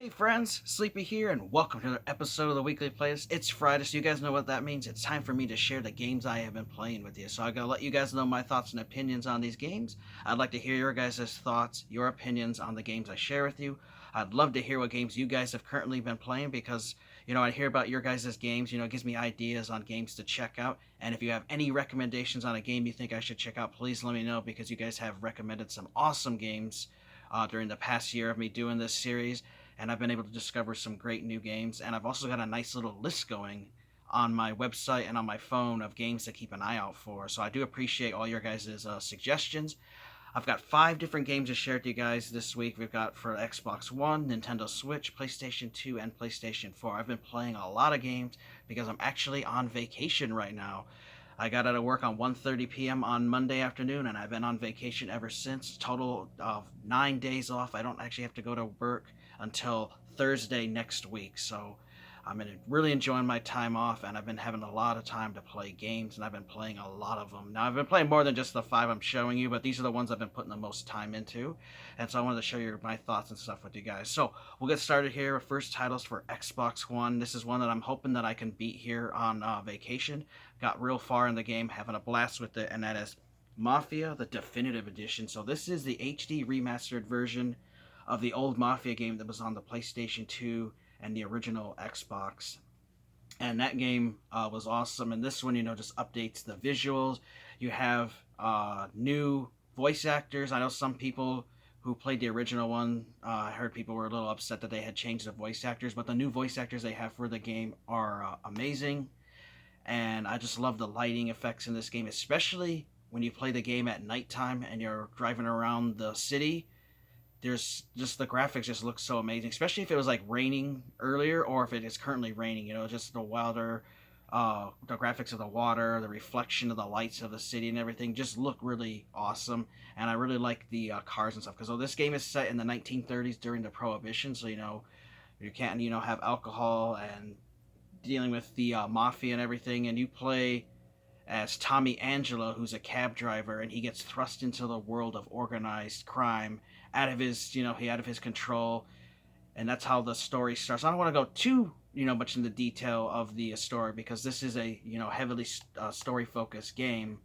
Hey friends, Sleepy here, and welcome to another episode of the Weekly Playlist. It's Friday, so you guys know what that means. It's time for me to share the games I have been playing with you. So I gotta let you guys know my thoughts and opinions on these games. I'd like to hear your guys' thoughts, your opinions on the games I share with you. I'd love to hear what games you guys have currently been playing because, I hear about your guys' games. It gives me ideas on games to check out. And if you have any recommendations on a game you think I should check out, please let me know because you guys have recommended some awesome games during the past year of me doing this series, and I've been able to discover some great new games. And I've also got a nice little list going on my website and on my phone of games to keep an eye out for. So I do appreciate all your guys' suggestions. I've got 5 different games to share with you guys this week. We've got for Xbox One, Nintendo Switch, PlayStation 2, and PlayStation 4. I've been playing a lot of games because I'm actually on vacation right now. I got out of work on 1:30 p.m. on Monday afternoon, and I've been on vacation ever since. Total of 9 days off. I don't actually have to go to work until Thursday next week. So I'm really enjoying my time off, and I've been having a lot of time to play games, and I've been playing a lot of them. Now, I've been playing more than just the 5 I'm showing you, but these are the ones I've been putting the most time into, and so I wanted to share my thoughts and stuff with you guys. So we'll get started here with first titles for Xbox One. This is one that I'm hoping that I can beat here on vacation. Got real far in the game, having a blast with it, and that is Mafia, the Definitive Edition. So this is the HD remastered version of the old Mafia game that was on the PlayStation 2 and the original Xbox. And that game was awesome. And this one, just updates the visuals. You have new voice actors. I know some people who played the original one, I heard people were a little upset that they had changed the voice actors, but the new voice actors they have for the game are amazing. And I just love the lighting effects in this game, especially when you play the game at nighttime and you're driving around the city. There's just the graphics just look so amazing, especially if it was like raining earlier or if it is currently raining. Just the wilder, the graphics of the water, the reflection of the lights of the city and everything just look really awesome. And I really like the cars and stuff because this game is set in the 1930s during the Prohibition, so you can't have alcohol and dealing with the mafia and everything, and you play as Tommy Angelo, who's a cab driver, and he gets thrust into the world of organized crime out of his, out of his control, and that's how the story starts. I don't want to go too, much into detail of the story because this is a, heavily story focused game.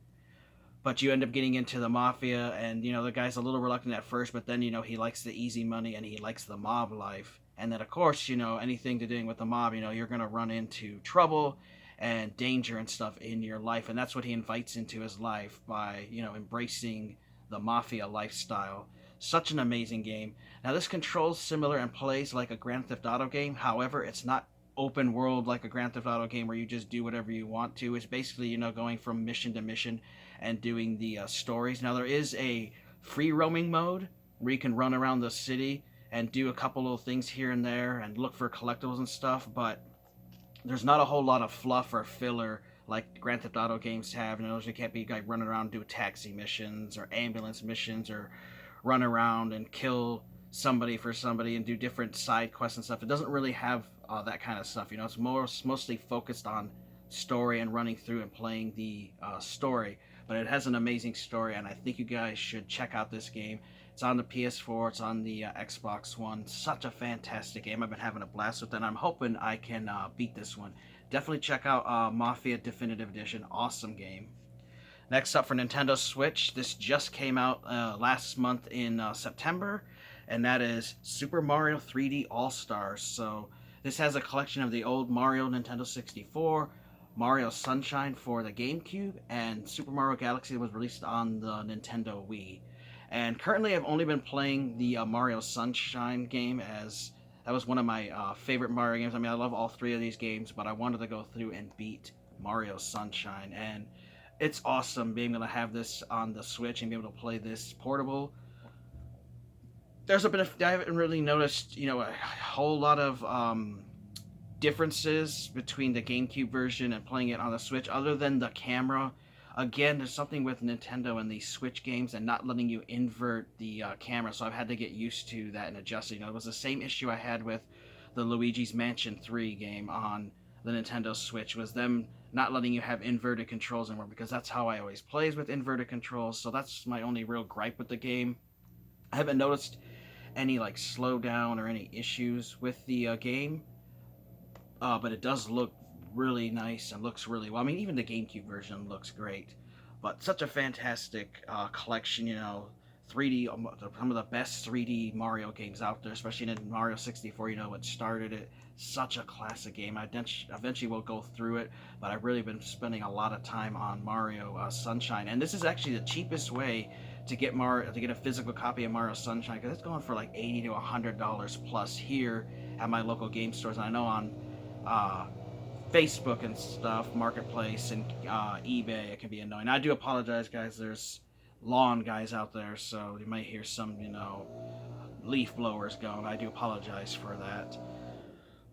But you end up getting into the mafia, and the guy's a little reluctant at first, but then he likes the easy money and he likes the mob life. And then of course, anything to doing with the mob, you're gonna run into trouble and danger and stuff in your life, and that's what he invites into his life by embracing the mafia lifestyle. Such an amazing game. Now this controls similar and plays like a Grand Theft Auto game. However, it's not open world like a Grand Theft Auto game where you just do whatever you want to. It's basically going from mission to mission and doing the stories. Now there is a free roaming mode where you can run around the city and do a couple little things here and there and look for collectibles and stuff, but there's not a whole lot of fluff or filler like Grand Theft Auto games have. You can't be like running around and do taxi missions or ambulance missions or run around and kill somebody for somebody and do different side quests and stuff. It doesn't really have that kind of stuff. It's mostly focused on story and running through and playing the story. But it has an amazing story, and I think you guys should check out this game. It's on the PS4, it's on the Xbox One. Such a fantastic game. I've been having a blast with it, and I'm hoping I can beat this one. Definitely check out Mafia Definitive Edition. Awesome game. Next up for Nintendo Switch, this just came out last month in September, and that is Super Mario 3D All-Stars. So this has a collection of the old Mario Nintendo 64, Mario Sunshine for the GameCube, and Super Mario Galaxy was released on the Nintendo Wii. And currently I've only been playing the Mario Sunshine game, as that was one of my favorite Mario games. I mean, I love all 3 of these games, but I wanted to go through and beat Mario Sunshine. And it's awesome being able to have this on the Switch and be able to play this portable. There's a bit of, I haven't really noticed, a whole lot of differences between the GameCube version and playing it on the Switch, other than the camera. Again, there's something with Nintendo and these Switch games and not letting you invert the camera, so I've had to get used to that and adjust it. It was the same issue I had with the Luigi's Mansion 3 game on the Nintendo Switch, was them not letting you have inverted controls anymore, because that's how I always plays with inverted controls, so that's my only real gripe with the game. I haven't noticed any like slowdown or any issues with the game. But it does look really nice and looks really well. I mean, even the GameCube version looks great. But such a fantastic collection, 3D, some of the best 3D Mario games out there, especially in Mario 64, what started it. Such a classic game. I eventually will go through it, but I've really been spending a lot of time on Mario Sunshine. And this is actually the cheapest way to get a physical copy of Mario Sunshine, because it's going for like $80 to $100 plus here at my local game stores. And I know on uh, Facebook and stuff, Marketplace and eBay, it can be annoying. I do apologize, guys. There's lawn guys out there, so you might hear some, leaf blowers going. I do apologize for that.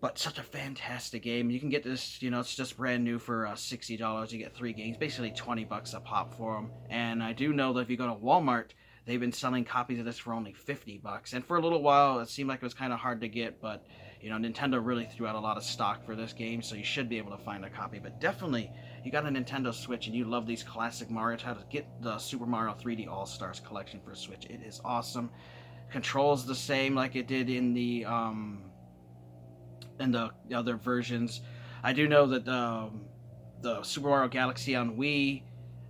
But such a fantastic game. You can get this, it's just brand new for $60. You get 3 games, basically $20 a pop for them. And I do know that if you go to Walmart, they've been selling copies of this for only $50. And for a little while, it seemed like it was kind of hard to get, but Nintendo really threw out a lot of stock for this game, so you should be able to find a copy. But definitely, you got a Nintendo Switch and you love these classic Mario titles, get the Super Mario 3D All-Stars collection for Switch. It is awesome. Controls the same like it did in the other versions. I do know that the Super Mario Galaxy on Wii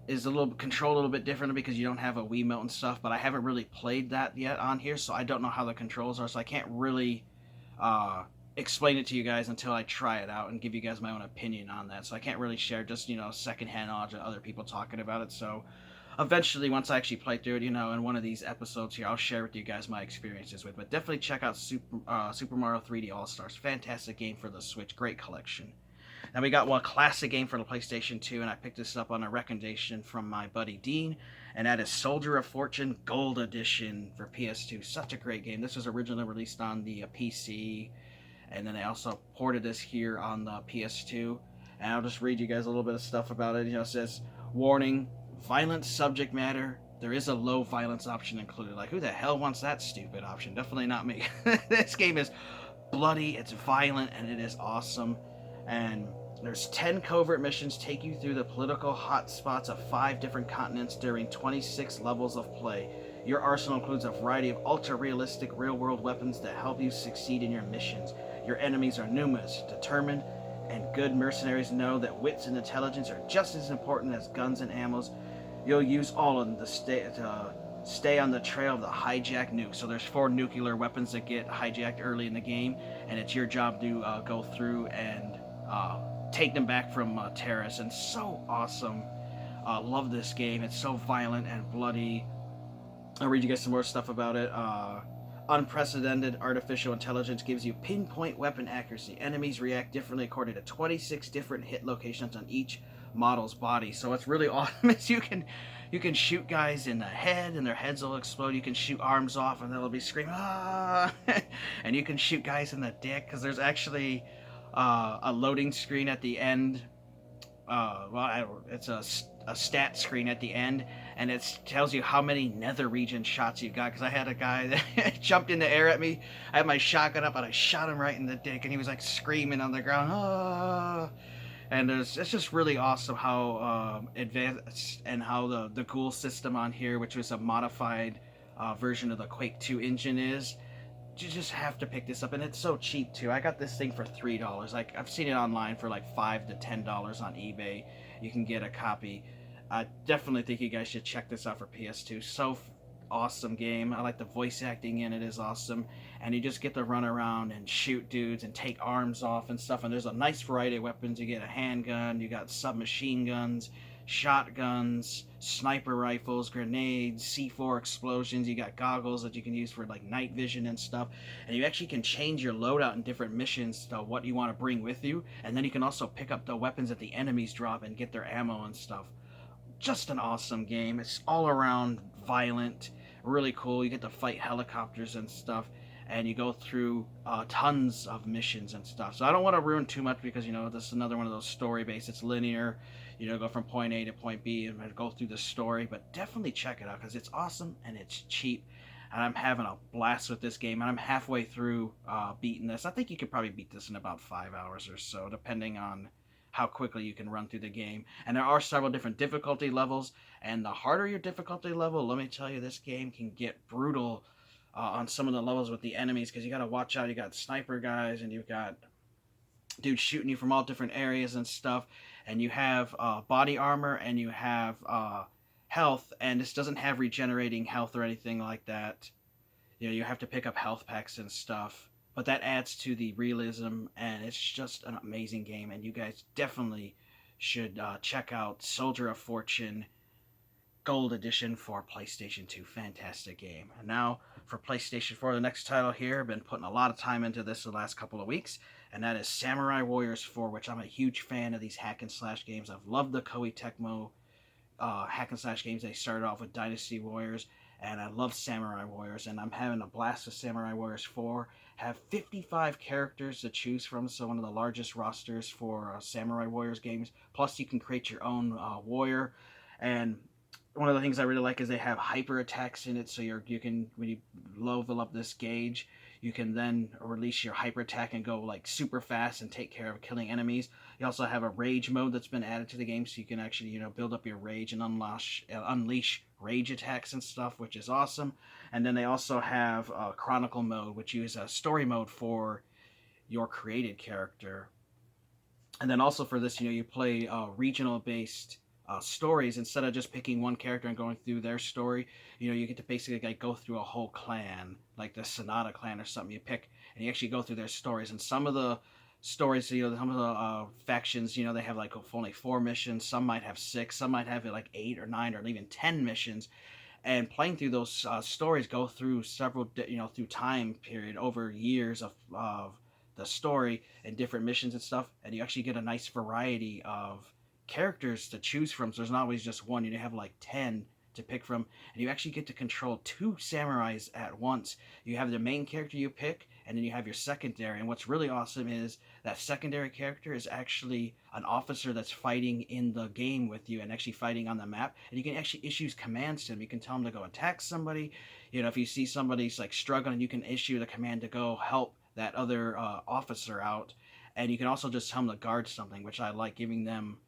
is controlled a little bit different because you don't have a Wiimote and stuff, but I haven't really played that yet on here, so I don't know how the controls are, so I can't really explain it to you guys until I try it out and give you guys my own opinion on that. So I can't really share just secondhand knowledge of other people talking about it. So eventually, once I actually play through it, in one of these episodes here, I'll share with you guys my experiences with. But definitely check out Super Mario 3D All Stars. Fantastic game for the Switch. Great collection. Now we got one classic game for the PlayStation 2, and I picked this up on a recommendation from my buddy Dean, and that is Soldier of Fortune Gold Edition for PS2. Such a great game. This was originally released on the PC, and then they also ported this here on the PS2. And I'll just read you guys a little bit of stuff about it. It says, warning, violent subject matter. There is a low violence option included. Like, who the hell wants that stupid option? Definitely not me. This game is bloody, it's violent, and it is awesome. And there's 10 covert missions take you through the political hotspots of 5 different continents during 26 levels of play. Your arsenal includes a variety of ultra-realistic real-world weapons that help you succeed in your missions. Your enemies are numerous, determined, and good mercenaries know that wits and intelligence are just as important as guns and ammos. You'll use all of them to stay on the trail of the hijacked nuke. So there's 4 nuclear weapons that get hijacked early in the game, and it's your job to go through and take them back from terrorists. And so awesome. Love this game. It's so violent and bloody. I'll read you guys some more stuff about it. Unprecedented artificial intelligence gives you pinpoint weapon accuracy. Enemies react differently according to 26 different hit locations on each model's body. So what's really awesome is you can shoot guys in the head and their heads will explode. You can shoot arms off and they'll be screaming, ah! And you can shoot guys in the dick, because there's actually a loading screen at the end. It's a stat screen at the end, and it tells you how many nether region shots you've got. Because I had a guy that jumped in the air at me. I had my shotgun up and I shot him right in the dick, and he was like screaming on the ground, ah! And it's just really awesome how advanced, and how the ghoul system on here, which was a modified version of the Quake 2 engine, is. You just have to pick this up, and it's so cheap too. I got this thing for $3. Like, I've seen it online for like $5 to $10 on eBay. You can get a copy. I definitely think you guys should check this out for PS2. So awesome game. I like the voice acting in it is awesome, and you just get to run around and shoot dudes and take arms off and stuff. And there's a nice variety of weapons. You get a handgun, you got submachine guns, shotguns, sniper rifles, grenades, C4 explosions. You got goggles that you can use for like night vision and stuff, and you actually can change your loadout in different missions to what you want to bring with you. And then you can also pick up the weapons that the enemies drop and get their ammo and stuff. Just an awesome game. It's all around violent, really cool. You get to fight helicopters and stuff, and you go through tons of missions and stuff. So I don't want to ruin too much, because this is another one of those story based. It's linear. Go from point A to point B and go through the story. But definitely check it out, because it's awesome and it's cheap. And I'm having a blast with this game. And I'm halfway through beating this. I think you could probably beat this in about 5 hours or so, depending on how quickly you can run through the game. And there are several different difficulty levels. And the harder your difficulty level, let me tell you, this game can get brutal on some of the levels with the enemies, because you got to watch out. You got sniper guys, and you've got dudes shooting you from all different areas and stuff. And you have body armor, and you have health, and this doesn't have regenerating health or anything like that. You know, you have to pick up health packs and stuff. But that adds to the realism, and it's just an amazing game. And you guys definitely should check out Soldier of Fortune Gold Edition for PlayStation 2. Fantastic game. And now for PlayStation 4, the next title here. I've been putting a lot of time into this the last couple of weeks, and that is Samurai Warriors 4, which I'm a huge fan of these hack and slash games. I've loved the Koei Tecmo hack and slash games. They started off with Dynasty Warriors, and I love Samurai Warriors, and I'm having a blast with Samurai Warriors 4. Have 55 characters to choose from, so one of the largest rosters for Samurai Warriors games. Plus, you can create your own warrior, and one of the things I really like is they have hyper attacks in it, so you can, when you level up this gauge, you can then release your hyper attack and go like super fast and take care of killing enemies. You also have a rage mode that's been added to the game, so you can actually, you know, build up your rage and unleash rage attacks and stuff, which is awesome. And then they also have chronicle mode, which is a story mode for your created character. And then also for this, you know, you play regional based stories. Instead of just picking one character and going through their story, you know, you get to basically like go through a whole clan, like the Sonata clan or something. You pick and you actually go through their stories. And some of the stories, you know, some of the factions, you know, they have like only 4 missions. Some might have 6. Some might have like 8 or 9 or even 10 missions. And playing through those stories, go through several, you know, through time period over years of the story and different missions and stuff, and you actually get a nice variety of characters to choose from. So there's not always just one. You have like 10 to pick from, and you actually get to control 2 samurais at once. You have the main character you pick, and then you have your secondary. And what's really awesome is that secondary character is actually an officer that's fighting in the game with you and actually fighting on the map. And you can actually issue commands to him. You can tell him to go attack somebody. You know, if you see somebody's like struggling, you can issue the command to go help that other officer out. And you can also just tell them to guard something, which I like, giving them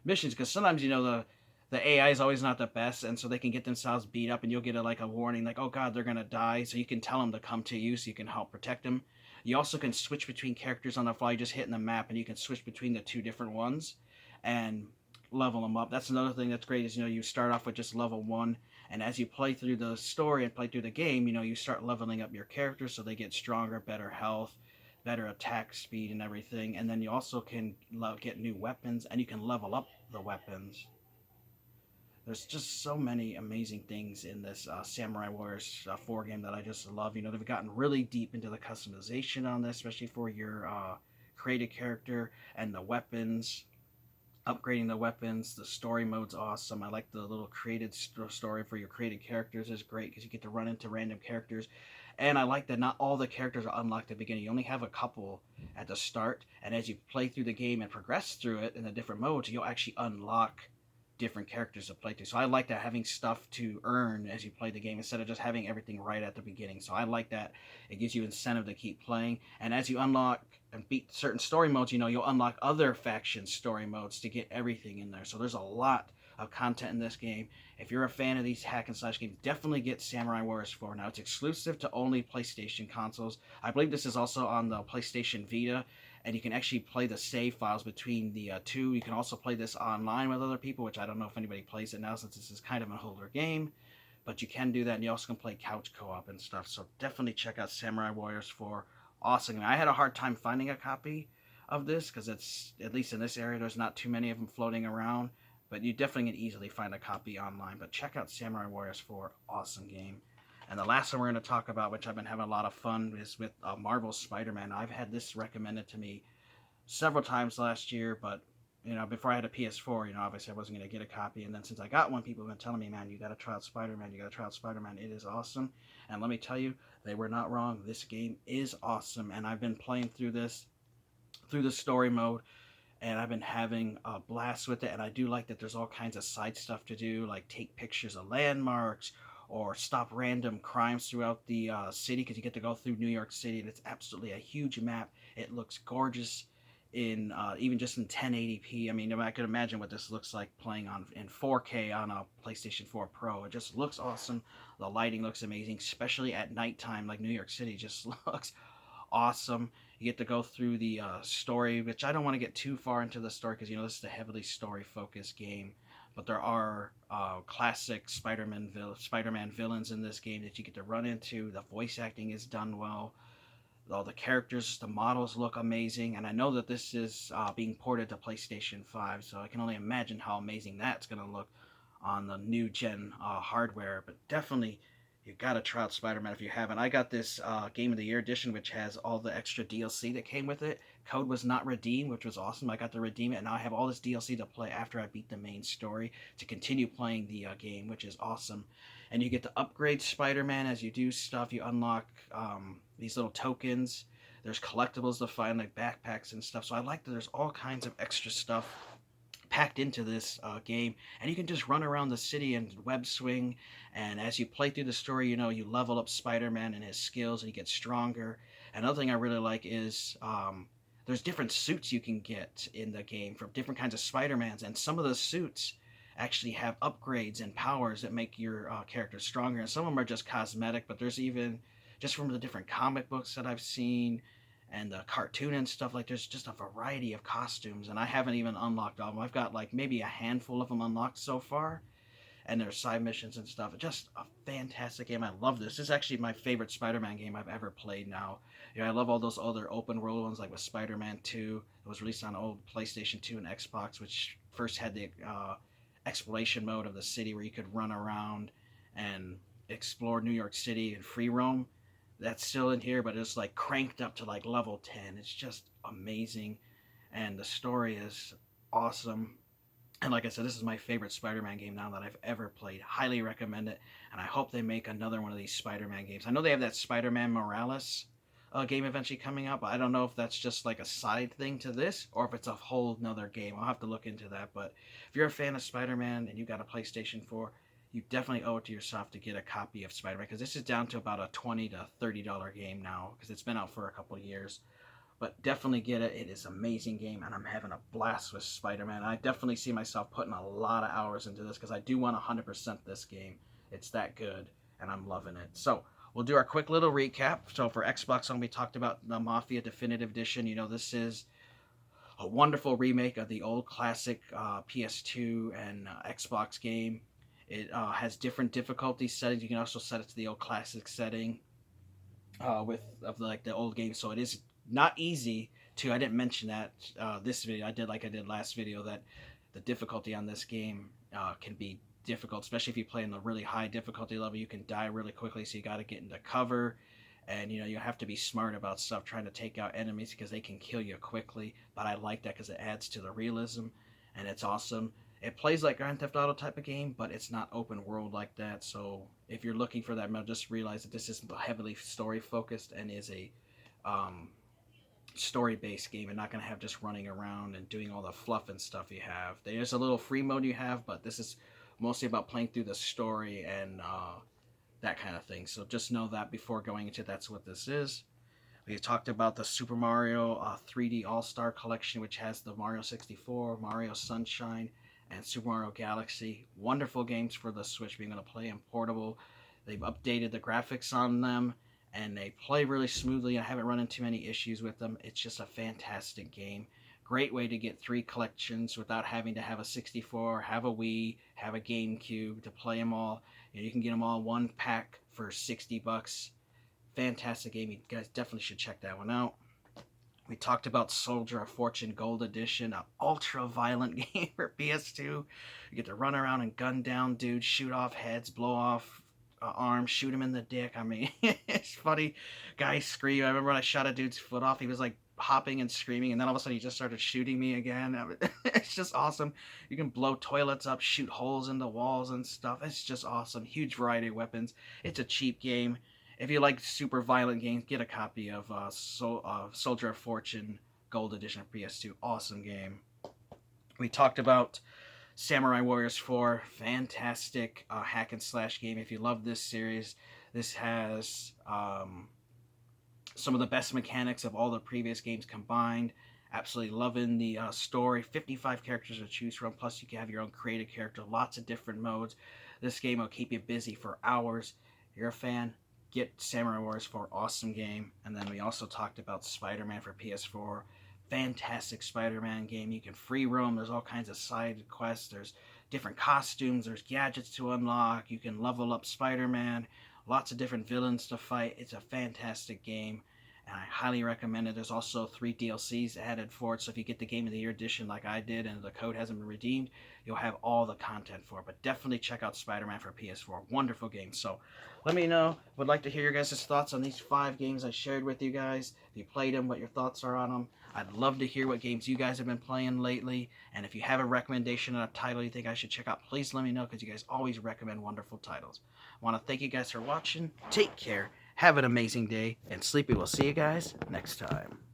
missions, because sometimes, you know, the AI is always not the best, and so they can get themselves beat up, and you'll get a warning like, oh god, they're gonna die, so you can tell them to come to you so you can help protect them. You also can switch between characters on the fly, just hitting the map, and you can switch between the 2 different ones and level them up. That's another thing that's great is, you know, you start off with just level 1, and as you play through the story and play through the game, you know, you start leveling up your characters so they get stronger, better health, better attack speed and everything. And then you also can get new weapons, and you can level up the weapons. There's just so many amazing things in this Samurai Warriors 4 game that I just love. You know, they've gotten really deep into the customization on this, especially for your created character and the weapons. Upgrading the weapons, the story mode's awesome. I like the little created story for your created characters is great, because you get to run into random characters. And I like that not all the characters are unlocked at the beginning. You only have a couple at the start, and as you play through the game and progress through it in the different modes, you'll actually unlock different characters to play through. So I like that, having stuff to earn as you play the game instead of just having everything right at the beginning. So I like that. It gives you incentive to keep playing. And as you unlock and beat certain story modes, you know, you'll unlock other faction story modes to get everything in there. So there's a lot of content in this game. If you're a fan of these hack and slash games, definitely get Samurai Warriors 4. Now, it's exclusive to only PlayStation consoles. I believe this is also on the PlayStation Vita, and you can actually play the save files between the 2. You can also play this online with other people, which I don't know if anybody plays it now since this is kind of an older game, but you can do that, and you also can play couch co-op and stuff. So definitely check out Samurai Warriors 4. Awesome. I had a hard time finding a copy of this because it's, at least in this area, there's not too many of them floating around, but you definitely can easily find a copy online. But check out Samurai Warriors 4. Awesome game. And the last one we're going to talk about, which I've been having a lot of fun, is with Marvel's Spider-Man. I've had this recommended to me several times last year, but, you know, before I had a PS4, you know, obviously I wasn't going to get a copy. And then since I got one, people have been telling me, man, you got to try out Spider-Man. You got to try out Spider-Man. It is awesome. And let me tell you, they were not wrong. This game is awesome. And I've been playing through this, through the story mode, and I've been having a blast with it. And I do like that there's all kinds of side stuff to do, like take pictures of landmarks or stop random crimes throughout the city, because you get to go through New York City, and it's absolutely a huge map. It looks gorgeous. in even just in 1080p. I mean, I could imagine what this looks like playing on in 4K on a PlayStation 4 Pro. It just looks awesome. The lighting looks amazing, especially at nighttime. Like New York City just looks awesome. You get to go through the story, which I don't want to get too far into the story because this is a heavily story-focused game. But there are classic Spider-Man villains in this game that you get to run into. The voice acting is done well. All the characters, the models look amazing, and I know that this is being ported to PlayStation 5, so I can only imagine how amazing that's going to look on the new gen hardware. But definitely, you got to try out Spider-Man if you haven't. I got this Game of the Year edition, which has all the extra DLC that came with it. Code was not redeemed, which was awesome. I got to redeem it, and now I have all this DLC to play after I beat the main story to continue playing the game, which is awesome. And you get to upgrade Spider-Man as you do stuff. You unlock these little tokens. There's collectibles to find, like backpacks and stuff. So I like that there's all kinds of extra stuff packed into this game, and you can just run around the city and web swing. And as you play through the story, you level up Spider-Man and his skills, and he gets stronger. Another thing I really like is there's different suits you can get in the game from different kinds of Spider-Mans, and some of the suits actually have upgrades and powers that make your character stronger, and some of them are just cosmetic, but there's even just from the different comic books that I've seen and the cartoon and stuff, like there's just a variety of costumes, and I haven't even unlocked all of them. I've got like maybe a handful of them unlocked so far, and there's side missions and stuff. Just a fantastic game. I love this. This is actually my favorite Spider-Man game I've ever played now. I love all those other open world ones, like with Spider-Man 2. It was released on old PlayStation 2 and Xbox, which first had the exploration mode of the city where you could run around and explore New York City and free roam. That's still in here, but it's like cranked up to like level 10. It's just amazing, and the story is awesome. And like I said, this is my favorite Spider-Man game now that I've ever played. Highly recommend it, and I hope they make another one of these Spider-Man games. I know they have that Spider-Man Morales game eventually coming out, but I don't know if that's just like a side thing to this or if it's a whole nother game. I'll have to look into that. But if you're a fan of Spider-Man and you got a PlayStation 4, you definitely owe it to yourself to get a copy of Spider-Man, because this is down to about a $20 to $30 game now because it's been out for a couple of years. But definitely get it. It is an amazing game, and I'm having a blast with Spider-Man. I definitely see myself putting a lot of hours into this because I do want 100% this game. It's that good, and I'm loving it. So we'll do our quick little recap. So for Xbox One, we talked about the Mafia Definitive Edition. This is a wonderful remake of the old classic PS2 and Xbox game. It has different difficulty settings. You can also set it to the old classic setting like the old game. So it is not easy to. I didn't mention that this video. I did last video, that the difficulty on this game can be difficult, especially if you play in the really high difficulty level. You can die really quickly, so you got to get into cover, and you have to be smart about stuff trying to take out enemies because they can kill you quickly. But I like that because it adds to the realism, and it's awesome. It plays like Grand Theft Auto type of game, but it's not open world like that. So if you're looking for that, just realize that this is heavily story focused and is a story-based game, and not going to have just running around and doing all the fluff and stuff you have. There's a little free mode you have, but this is mostly about playing through the story and that kind of thing. So just know that before going into that's what this is. We talked about the Super Mario 3D All-Star Collection, which has the Mario 64, Mario Sunshine, and Super Mario Galaxy. Wonderful games for the Switch, being able to play them portable. They've updated the graphics on them, and they play really smoothly. I haven't run into many issues with them. It's just a fantastic game. Great way to get 3 collections without having to have a 64, have a Wii, have a GameCube to play them all. You can get them all one pack for $60. Fantastic game. You guys definitely should check that one out. We talked about Soldier of Fortune Gold Edition, an ultra-violent game for PS2. You get to run around and gun down dudes, shoot off heads, blow off arms, shoot him in the dick. I mean, it's funny. Guys scream. I remember when I shot a dude's foot off, he was like hopping and screaming, and then all of a sudden he just started shooting me again. It's just awesome. You can blow toilets up, shoot holes in the walls and stuff. It's just awesome. Huge variety of weapons. It's a cheap game. If you like super violent games, get a copy of Soldier of Fortune Gold Edition of PS2. Awesome game. We talked about Samurai Warriors 4. Fantastic hack and slash game. If you love this series, this has some of the best mechanics of all the previous games combined. Absolutely loving the story. 55 characters to choose from, plus you can have your own creative character, lots of different modes. This game will keep you busy for hours. If you're a fan, get Samurai Wars 4, awesome game. And then we also talked about SpiderMan for PS4. Fantastic Spider-Man game. You can free roam. There's all kinds of side quests. There's different costumes. There's gadgets to unlock. You can level up Spider-Man. Lots of different villains to fight. It's a fantastic game, and I highly recommend it. There's also 3 DLCs added for it, so if you get the Game of the Year edition like I did and the code hasn't been redeemed, you'll have all the content for it. But definitely check out Spider-Man for PS4. Wonderful game. So let me know. Would like to hear your guys' thoughts on these 5 games I shared with you guys. If you played them, what your thoughts are on them. I'd love to hear what games you guys have been playing lately. And if you have a recommendation on a title you think I should check out, please let me know, because you guys always recommend wonderful titles. I want to thank you guys for watching. Take care. Have an amazing day. And Sleepy will see you guys next time.